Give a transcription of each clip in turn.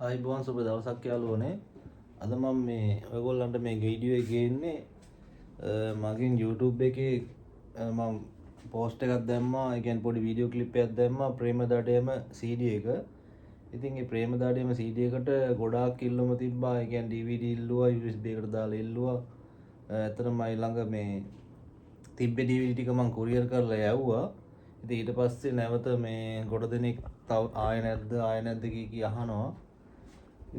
ආයිබෝන් සුබ දවසක් යාළුවනේ. අද මම මේ ඔයගොල්ලන්ට මේ වීඩියෝ එක ගේන්නේ මගෙන් YouTube එකේ මම පෝස්ට් එකක් දැම්මා. ඒ කියන්නේ පොඩි වීඩියෝ ක්ලිප් එකක් දැම්මා ප්‍රේමදඩයම CD එක. ඉතින් මේ ප්‍රේමදඩයම CD එකට ගොඩාක් ඉල්ලුම තිබ්බා. ඒ කියන්නේ DVD ඉල්ලුවා, USB එකට දාලා ඉල්ලුවා. ඇත්තටම මයි ළඟ මේ තිබ්බ DVD ටික මම courier කරලා යවුවා. ඉතින් ඊට පස්සේ නැවත මේ ගොඩ දෙනෙක් තව ආය නැද්ද කී අහනවා.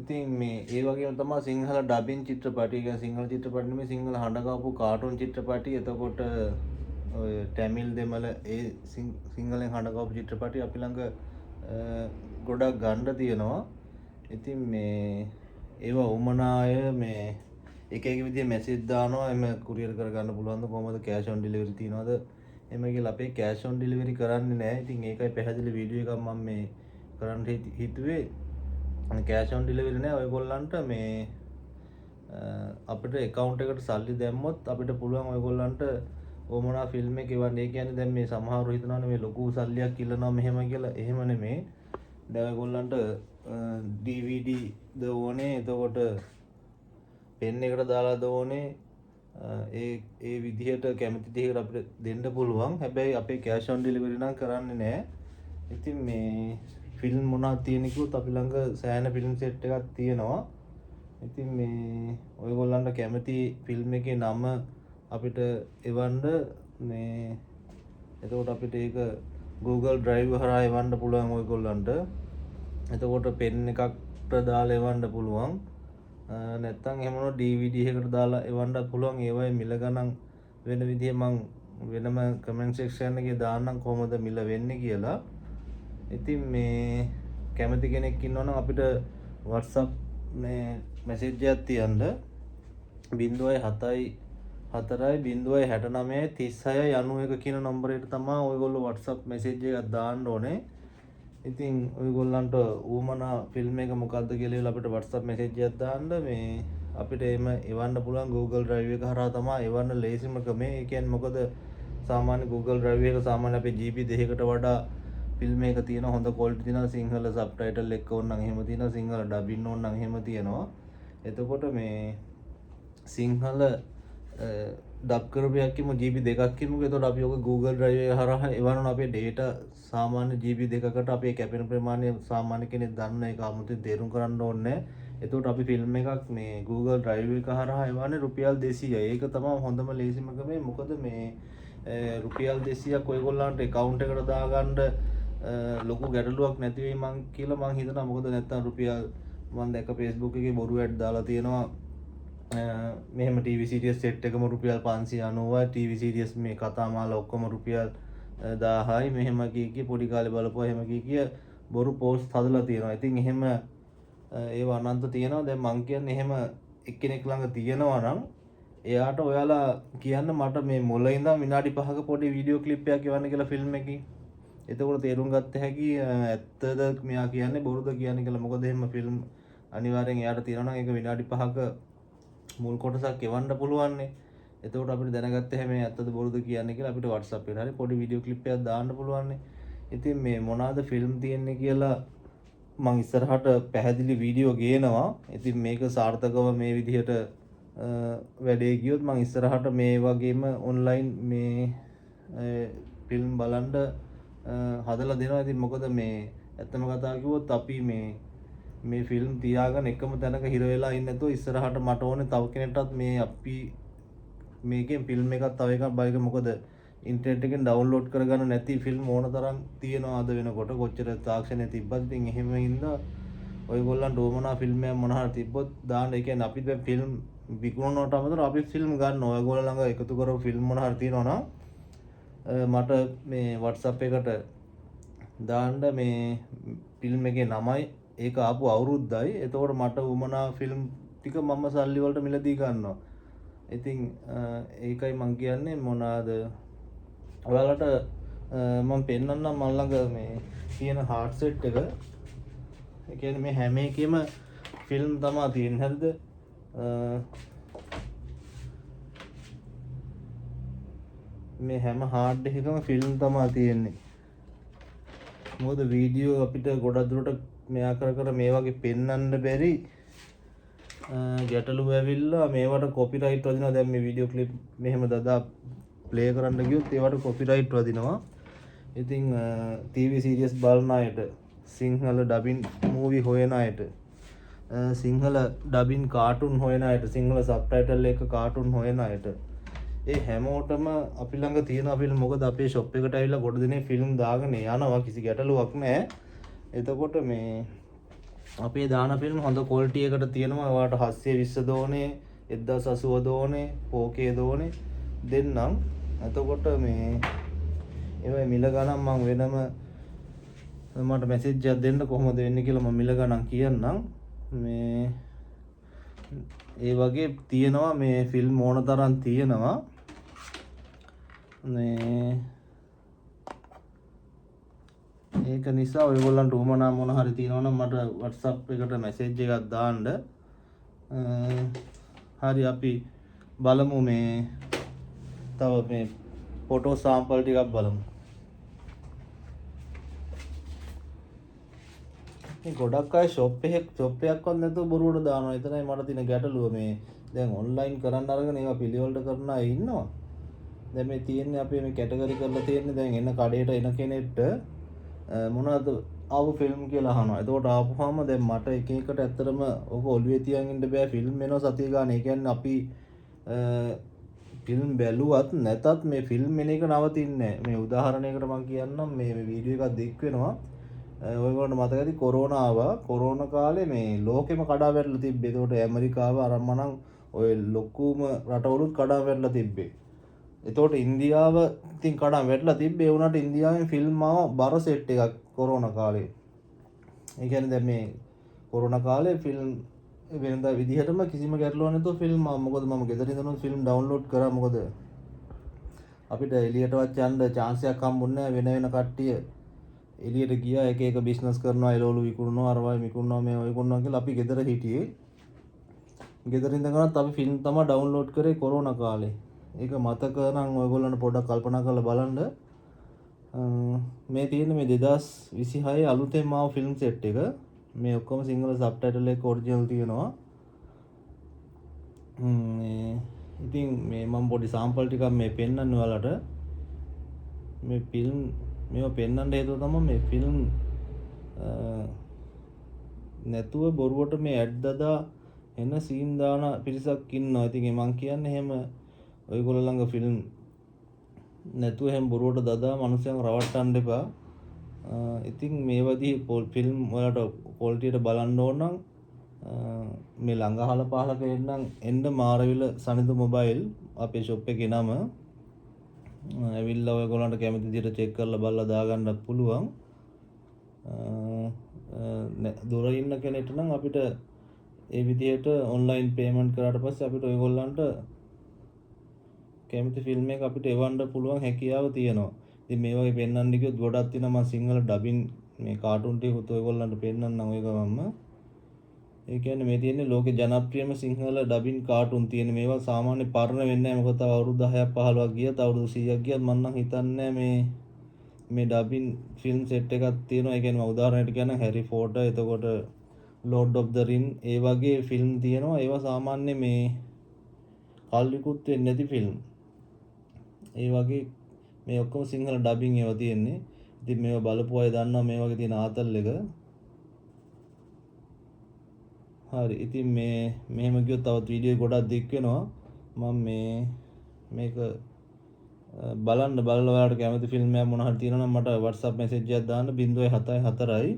ඉතින් මේ ඒ වගේම තමයි සිංහල ඩබින් චිත්‍රපටි. කියන්නේ සිංහල චිත්‍රපටි නෙමෙයි, සිංහල හඬගාපු කාටුන් චිත්‍රපටි. එතකොට ඔය ටැමිල් දෙමළ ඒ සිංහලෙන් හඬගාපු චිත්‍රපටි අපි ළඟ ගොඩක් ගන්න තියෙනවා. ඉතින් මේ ඒවා උමනාය මේ එක එක විදිහේ මැසේජ් දානවා. එමෙ කුරියර් කරගන්න පුළුවන්ද, කොහමද කෑෂ් ඔන් ඩෙලිවරි තියනවද එමෙ කියලා. අපේ කෑෂ් ඔන් ඩෙලිවරි කරන්නේ නැහැ. ඉතින් ඒකයි පැහැදිලි වීඩියෝ එකක් මම මේ කරන්න හිතුවේ. කෑෂ් ඔන් ඩෙලිවරි නෑ. ඔයගොල්ලන්ට මේ අපිට account එකට සල්ලි දැම්මොත් අපිට පුළුවන් ඔයගොල්ලන්ට ඕමනා ෆිල්ම් එක එවන්න. ඒ කියන්නේ දැන් මේ සමහරව හිතනවානේ මේ ලොකු සල්ලියක් ඉල්ලනවා මෙහෙම කියලා. එහෙම නෙමෙයි. දැන් ඔයගොල්ලන්ට DVD ද ඕනේ, එතකොට පෙන් එකට දාලා ද ඕනේ. ඒ විදිහට කැමති දෙයකට අපිට දෙන්න පුළුවන්. හැබැයි අපේ කෑෂ් ඔන් ඩෙලිවරි නම් කරන්නේ නෑ. ඉතින් මේ ෆිල්ම් මොනවද තියෙන කිව්වොත් අපි ළඟ සෑහෙන ෆිල්ම් සෙට් එකක් තියෙනවා. ඉතින් මේ ඔයගොල්ලන්ට කැමති ෆිල්ම් එකේ නම අපිට එවන්න මේ එතකොට අපිට ඒක Google Drive හරහා එවන්න පුළුවන් ඔයගොල්ලන්ට. එතකොට පෙන් එකකට දාලා එවන්න පුළුවන්. නැත්තම් එහෙම නෝ DVD එකකට දාලා එවන්නත් පුළුවන්. ඒවයි මිල ගණන් වෙන විදිහ මම වෙනම කමෙන්ට් සෙක්ෂන් එකේ දාන්නම් කොහොමද මිල වෙන්නේ කියලා. ඉතින් මේ කැමති කෙනෙක් ඉන්නවනම් අපිට WhatsApp මේ මැසේජ් එකක් තියන්න 074 069 3691 කියන නම්බරයට තමයි ඔයගොල්ලෝ WhatsApp මැසේජ් එකක් දාන්න ඕනේ. ඉතින් ඔයගොල්ලන්ට ඌමනා ෆිල්ම් එක මොකද්ද කියලා අපිට WhatsApp මැසේජ් එකක් දාන්න මේ අපිට එම එවන්න පුළුවන්. Google Drive එක හරහා තමයි එවන්න ලේසිම ක්‍රමය. ඒ කියන්නේ මොකද සාමාන්‍ය Google Drive එක සාමාන්‍ය අපේ GB 2කට වඩා ෆිල්ම් එක තියෙන හොඳ ක්වොලිටි තියෙනවා. සිංහල සබ්ටයිටල් එක ඕන නම් එහෙම තියෙනවා. සිංහල ඩබින් ඕන නම් එහෙම තියෙනවා. එතකොට මේ සිංහල ඩබ් කරපයක් කිමු GB 2ක් කිමුකෝ. එතකොට අපි ඔක Google Drive එක හරහා එවනවා. අපේ data සාමාන්‍ය GB 2කට අපේ කැපෙන ප්‍රමාණය සාමාන්‍ය කෙනෙක් දන්න එක 아무තේ තේරුම් කරන්න ඕනේ. එතකොට අපි ෆිල්ම් එකක් මේ Google Drive එක හරහා එවන්නේ රුපියල් 200යි. ඒක තමයි හොඳම ලේසිම ක්‍රමය. මොකද මේ රුපියල් 200ක් ඔයගොල්ලන්ට account එකට දාගන්න ලොකු ගැටලුවක් නැති වෙයි මං කියලා මං හිතනවා. මොකද නැත්තම් රුපියල් මං දැක්ක Facebook එකේ බොරු ඇඩ් දාලා තියෙනවා. මෙහෙම TV series set එකම රුපියල් 590යි, TV series මේ කතා මාලා ඔක්කොම රුපියල් 1000යි. මෙහෙම කී පොඩි කාලේ බලපුවා එහෙම කී බොරු post හදලා තියෙනවා. ඉතින් එහෙම ඒව අනන්ත තියෙනවා. දැන් මං කියන්නේ එහෙම එක්කෙනෙක් ළඟ තියෙනවා නම් එයාට ඔයාලා කියන්න මට මේ මුල ඉඳන් විනාඩි 5ක පොඩි වීඩියෝ ක්ලිප් එකක් එවන්න කියලා ෆිල්ම් එකකින්. එතකොට තේරුම් ගත්ත හැකි ඇත්තද මෙයා කියන්නේ බොරුද කියන්නේ කියලා. මොකද එහෙම ෆිල්ම් අනිවාර්යෙන් එයාට තියෙනවා නම් ඒක විනාඩි 5ක මුල් කොටසක් එවන්න පුළුවන්නේ. එතකොට අපිට දැනගත්ත හැම ඇත්තද බොරුද කියන්නේ කියලා අපිට WhatsApp එකේ හරි පොඩි වීඩියෝ ක්ලිප් එකක් දාන්න පුළුවන්නේ. ඉතින් මේ මොනවාද ෆිල්ම් තියෙන්නේ කියලා මම ඉස්සරහට පැහැදිලි වීඩියෝ ගේනවා. ඉතින් මේක සාර්ථකව මේ විදිහට වැඩේ ගියොත් මම ඉස්සරහට මේ වගේම ඔන්ලයින් මේ ෆිල්ම් බලන්න හදලා දෙනවා. ඉතින් මොකද මේ ඇත්තම කතාව කිව්වොත් අපි මේ ෆිල්ම් තියාගෙන එකම තැනක හිර වෙලා ඉන්නේ නැතුව ඉස්සරහට මට ඕනේ තව කෙනෙක්ටත් මේ අපි මේකෙන් ෆිල්ම් එකක් තව එකක් බලන්න. මොකද ඉන්ටර්නෙට් එකෙන් ඩවුන්ලෝඩ් කරගන්න නැති ෆිල්ම් ඕන තරම් තියෙනවා අද වෙනකොට. කොච්චර තාක්ෂණය තිබ්බත් ඉතින් එහෙම හින්දා ඔයගොල්ලන්ට ඕමනා ෆිල්ම් එකක් මොන හරි තිබ්බොත් දාන්න. ඒ කියන්නේ අපි දැන් ෆිල්ම් විකුණනවට අමතරව අපි ෆිල්ම් ගන්නවා. ඔයගොල්ලෝ ළඟ එකතු කරපු ෆිල්ම් මොන හරි තියෙනවා නම් මට මේ WhatsApp එකට දාන්න මේ ෆිල්ම් එකේ නමයි ඒක ආපු අවුරුද්දයි. එතකොට මට උමනා ෆිල්ම් ටික මම සල්ලි වලට මිලදී ගන්නවා. ඉතින් ඒකයි මං කියන්නේ මොනවාද ඔයාලට මම පෙන්නන්නම් මම ළඟ මේ තියෙන හાર્ඩ් සෙට් එක. ඒ කියන්නේ මේ හැම එකෙම ෆිල්ම් තමයි තියෙන්නේ. හරිද? මේ හැම හાર્ඩ් එකකම ෆිල්ම් තමයි තියෙන්නේ. මොකද වීඩියෝ අපිට ගොඩක් දුරට මෙයා කර මේ වගේ පෙන්වන්න බැරි ගැටලු ඇවිල්ලා මේවට කොපිරයිට් වදිනවා. දැන් මේ වීඩියෝ ක්ලිප් මෙහෙම දදා ප්ලේ කරන්න ගියොත් ඒවට කොපිරයිට් වදිනවා. ඉතින් TV සීරියස් බලන අයට, සිංහල ඩබින් මූවි හොයන අයට, සිංහල ඩබින් කාටුන් හොයන අයට, සිංහල සබ්ටයිටල් එක කාටුන් හොයන අයට, ඒ හැමෝටම අපි ළඟ තියෙන ෆිල්ම්. මොකද අපේ ෂොප් එකට ඇවිල්ලා කොට දිනේ ෆිල්ම් දාගෙන යනවා, කිසි ගැටලුවක් නැහැ. එතකොට මේ අපේ දාන ෆිල්ම් හොඳ ක්වොලිටි එකට තියෙනවා. ඔයාලට 720 දෝනේ, 1080 දෝනේ, 4K දෝනේ දෙන්නම්. එතකොට මේ ඒවයි මිල ගණන් මම වෙනම මට මැසේජ් එකක් දෙන්න කොහොමද වෙන්නේ කියලා මම මිල ගණන් කියන්නම්. මේ ඒ වගේ තියෙනවා මේ ෆිල්ම් ඕන තරම් තියෙනවා. මේ ඒක නිසා ඔයගොල්ලන්ට උවමනා මොන හරි තියෙනවා නම් මට WhatsApp එකට මැසේජ් එකක් දාන්න. හරි අපි බලමු මේ තව මේ ෆොටෝ සාම්පල් ටිකක් බලමු. මේ ගොඩක් අය ෂොප් එකක්වත් නැතුව බොරුවට දානවා. එතනයි මට තියෙන ගැටලුව. මේ දැන් ඔන්ලයින් කරන්න අරගෙන ඒවා පිළිවෙලට කරන අය ඉන්නවා. දැන් මේ තියෙන්නේ අපි මේ කැටගරි කරලා තියෙන්නේ දැන් එන කඩේට එන කෙනෙක්ට මොනවද ආපු ෆිල්ම් කියලා අහනවා. එතකොට ආපුවාම දැන් මට එක එකට ඇත්තටම ඔක ඔළුවේ තියන් ඉන්න බෑ. ෆිල්ම් එනවා සතිය ගන්න. ඒ කියන්නේ අපි ෆිල්ම් බැලුවත් නැතත් මේ ෆිල්ම් එන එක නවතින්නේ නැහැ. මේ උදාහරණයකට මම කියන්නම්. මේ වීඩියෝ එකක් දික් වෙනවා. ඔයගොල්ලන්ට මතක ඇති කොරෝනා ආවා. කොරෝනා කාලේ මේ ලෝකෙම කඩා වැටලා තිබ්බේ. ඒකට ඇමරිකාව අරම්මනම් ඔය ලොකුම රටවලුත් කඩා වැටලා තිබ්බේ. එතකොට ඉන්දියාව ඉතින් කඩා වැටලා තිබ්බේ. ඒ වුණාට ඉන්දියාවෙන් ෆිල්ම් ආව බර සෙට් එකක් කොරෝනා කාලේ. ඒ කියන්නේ දැන් මේ කොරෝනා කාලේ ෆිල්ම් වෙනදා විදිහටම කිසිම ගැටලුවක් නැතුව ෆිල්ම් ආවා. මොකද මම ගෙදර ඉඳන් ෆිල්ම් ඩවුන්ලෝඩ් කරා. මොකද අපිට එළියටවත් යන්න chance එකක් හම්බුන්නේ නැහැ. වෙන කට්ටිය එළියට ගියා එක එක බිස්නස් කරනවා, එළවලු විකුණනවා, අරවයි විකුණනවා, මේ ඔය විකුණනවා කියලා අපි ගෙදර හිටියේ. ගෙදර ඉඳන්වත් අපි ෆිල්ම් තමයි ඩවුන්ලෝඩ් කරේ කොරෝනා කාලේ. ඒක මතක නම් ඔයගොල්ලන්ට පොඩ්ඩක් කල්පනා කරලා බලන්න. මේ තියෙන මේ 2026 අලුතෙන් ආව ෆිල්ම් සෙට් එක. මේ ඔක්කොම සිංහල සබ්ටයිටල් එක ඔරිජිනල් තියෙනවා. ඉතින් මේ මම පොඩි සාම්පල් ටිකක් මේ පෙන්නන්න ඔයාලට. මේ ෆිල්ම් මේවා පෙන්වන්න හේතුව තමයි මේ ෆිල්ම් නැතුව බොරුවට මේ ඇඩ් දදා එන සීන් දාන පිරිසක් ඉන්නවා. ඉතින් මම කියන්නේ එහෙම ඔයගොල්ලෝ ළඟ ෆිල්ම් නැතුව එහෙම බොරුවට දදා මිනිස්සුන් රවට්ටන්න එපා. ඉතින් මේ වදී ෆිල්ම් වලට ක්වොලිටියට බලන්න ඕන නම් මේ ළඟ අහල පහල කෙනෙක්නම් එන්න මාරවිල සනිදු මොබයිල් අපේ ෂොප් එකේ නම. ඇවිල්ලා ඔයගොල්ලන්ට කැමති විදිහට චෙක් කරලා බලලා දාගන්න පුළුවන්. දොර ඉන්න කෙනෙක්ට නම් අපිට ඒ විදිහට ඔන්ලයින් පේමන්ට් කරාට පස්සේ අපිට ඔයගොල්ලන්ට කැමති ෆිල්ම් එක අපිට එවන්න පුළුවන් හැකියාව තියෙනවා. ඉතින් මේ වගේ පෙන්වන්න කිව්වොත් ගොඩක් තියෙනවා. මම සිංහල ඩබින් මේ කාටුන් ටිකත් ඔයගොල්ලන්ට පෙන්වන්නම් ඔය ගමන්ම. ඒ කියන්නේ මේ තියෙන්නේ ලෝකේ ජනප්‍රියම සිංහල ඩබින් කාටුන් තියෙන මේවා සාමාන්‍ය පරණ වෙන්නේ නැහැ. මොකද තව අවුරුදු 10ක් 15ක් ගියත් අවුරුදු 100ක් ගියත් මම නම් හිතන්නේ මේ ඩබින් ෆිල්ම් සෙට් එකක් තියෙනවා. ඒ කියන්නේ මම උදාහරණයක් කියන්නම් හැරි පොටර්, එතකොට ලෝඩ් ඔෆ් ද රින්, ඒ වගේ ෆිල්ම් තියෙනවා. ඒවා සාමාන්‍ය මේ කල්ලිකුත් වෙන්නේ නැති ෆිල්ම්. ඒ වගේ මේ ඔක්කොම සිංහල ඩබින් ඒවා තියෙන්නේ. ඉතින් මේවා බලපු අය දන්නවා මේ වගේ තියෙන ආතල් එක. හරි. ඉතින් මෙහෙම ගියොත් තවත් වීඩියෝ ගොඩක් දික් වෙනවා. මම මේක බලලා ඔයාලට කැමති ෆිල්ම් එකක් මොන හරි තියෙනවා නම් මට WhatsApp message එකක් දාන්න 074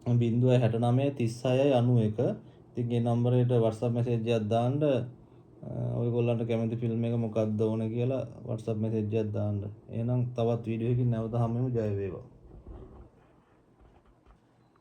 069 36 91. ඉතින් මේ නම්බරේට WhatsApp message එකක් දාන්න. ඔයගොල්ලන්ට කැමති ෆිල්ම් එක මොකක්ද ඕනේ කියලා WhatsApp message එකක් දාන්න. එහෙනම් තවත් වීඩියෝ එකකින් නැවත හමු වෙමු. ජය වේවා.